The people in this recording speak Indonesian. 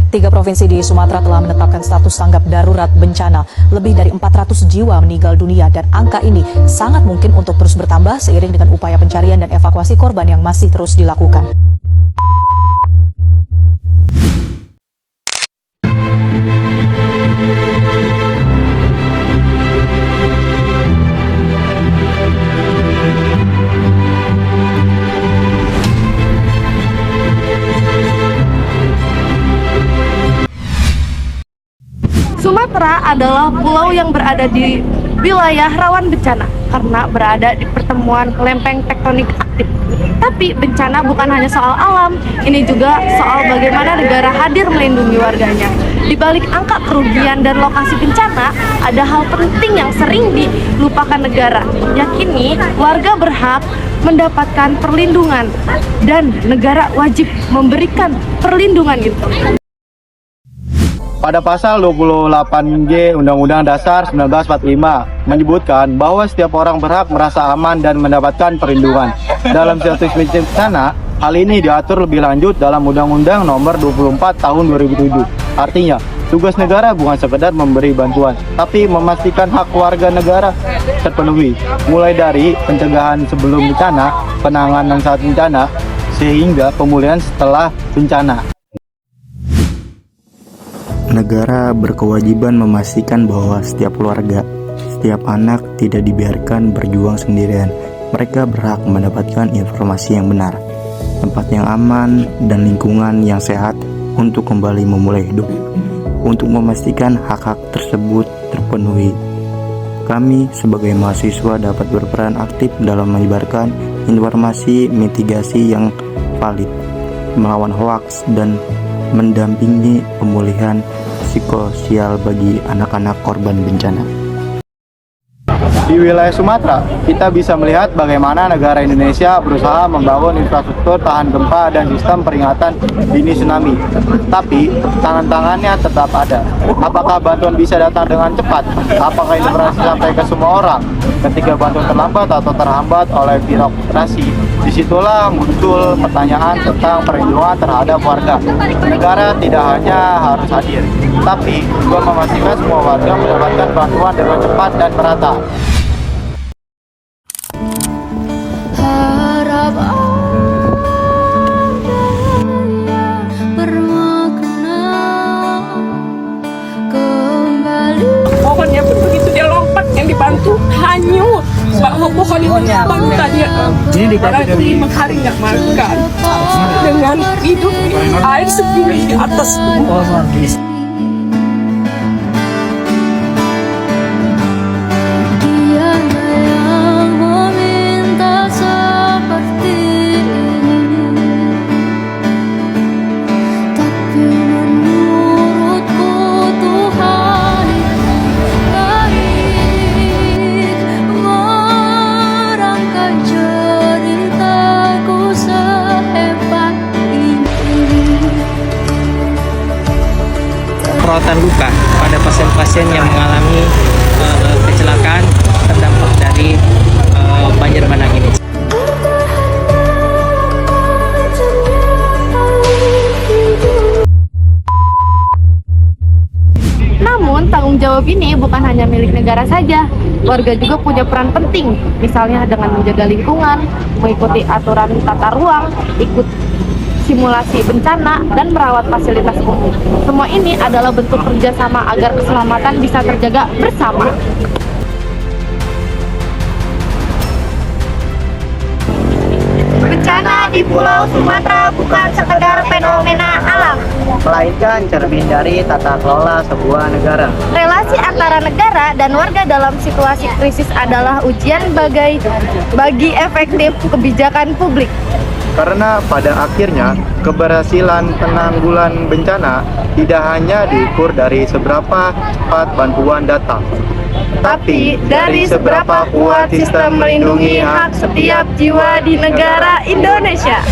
3 provinsi di Sumatera telah menetapkan status tanggap darurat bencana. Lebih dari 400 jiwa meninggal dunia dan angka ini sangat mungkin untuk terus bertambah seiring dengan upaya pencarian dan evakuasi korban yang masih terus dilakukan. Sumatera adalah pulau yang berada di wilayah rawan bencana karena berada di pertemuan lempeng tektonik aktif. Tapi bencana bukan hanya soal alam, ini juga soal bagaimana negara hadir melindungi warganya. Di balik angka kerugian dan lokasi bencana, ada hal penting yang sering dilupakan negara. Yakini warga berhak mendapatkan perlindungan dan negara wajib memberikan perlindungan itu. Pada pasal 28G Undang-Undang Dasar 1945 menyebutkan bahwa setiap orang berhak merasa aman dan mendapatkan perlindungan. Dalam situasi bencana, hal ini diatur lebih lanjut dalam Undang-Undang Nomor 24 Tahun 2007. Artinya, tugas negara bukan sekedar memberi bantuan, tapi memastikan hak warga negara terpenuhi, mulai dari pencegahan sebelum bencana, penanganan saat bencana, sehingga pemulihan setelah bencana. Negara berkewajiban memastikan bahwa setiap keluarga, setiap anak tidak dibiarkan berjuang sendirian. Mereka berhak mendapatkan informasi yang benar, tempat yang aman, dan lingkungan yang sehat untuk kembali memulai hidup. Untuk memastikan hak-hak tersebut terpenuhi, kami sebagai mahasiswa dapat berperan aktif dalam menyebarkan informasi mitigasi yang valid, melawan hoaks, dan mendampingi pemulihan psikososial bagi anak-anak korban bencana. Di wilayah Sumatera, kita bisa melihat bagaimana negara Indonesia berusaha membangun infrastruktur tahan gempa dan sistem peringatan dini tsunami. Tapi, tantangannya tetap ada. Apakah bantuan bisa datang dengan cepat? Apakah informasi sampai ke semua orang? Ketika bantuan terlambat atau terhambat oleh birokrasi, disitulah muncul pertanyaan tentang perlindungan terhadap warga. Negara tidak hanya harus hadir, tapi juga memastikan semua warga mendapatkan bantuan dengan cepat dan merata. Harap adanya bermakna kembali. Pohonnya pun begitu dia lompat, yang dibantu hanyut. Pohon itu bangun tadi itu 5 hari nggak makan dengan hidup air segini di atas. Perawatan luka pada pasien-pasien yang mengalami kecelakaan terdampak dari banjir bandang ini. Namun, tanggung jawab ini bukan hanya milik negara saja. Warga juga punya peran penting, misalnya dengan menjaga lingkungan, mengikuti aturan tata ruang, ikut simulasi bencana, dan merawat fasilitas umum. Semua ini adalah bentuk kerjasama agar keselamatan bisa terjaga bersama. Bencana di Pulau Sumatera bukan sekedar fenomena alam, Melainkan cermin dari tata kelola sebuah negara. relasi antara negara dan warga dalam situasi krisis adalah ujian bagi efektif kebijakan publik. Karena pada akhirnya keberhasilan penanggulan bencana tidak hanya diukur dari seberapa cepat bantuan datang, Tapi dari seberapa kuat sistem melindungi hak setiap jiwa di negara Indonesia.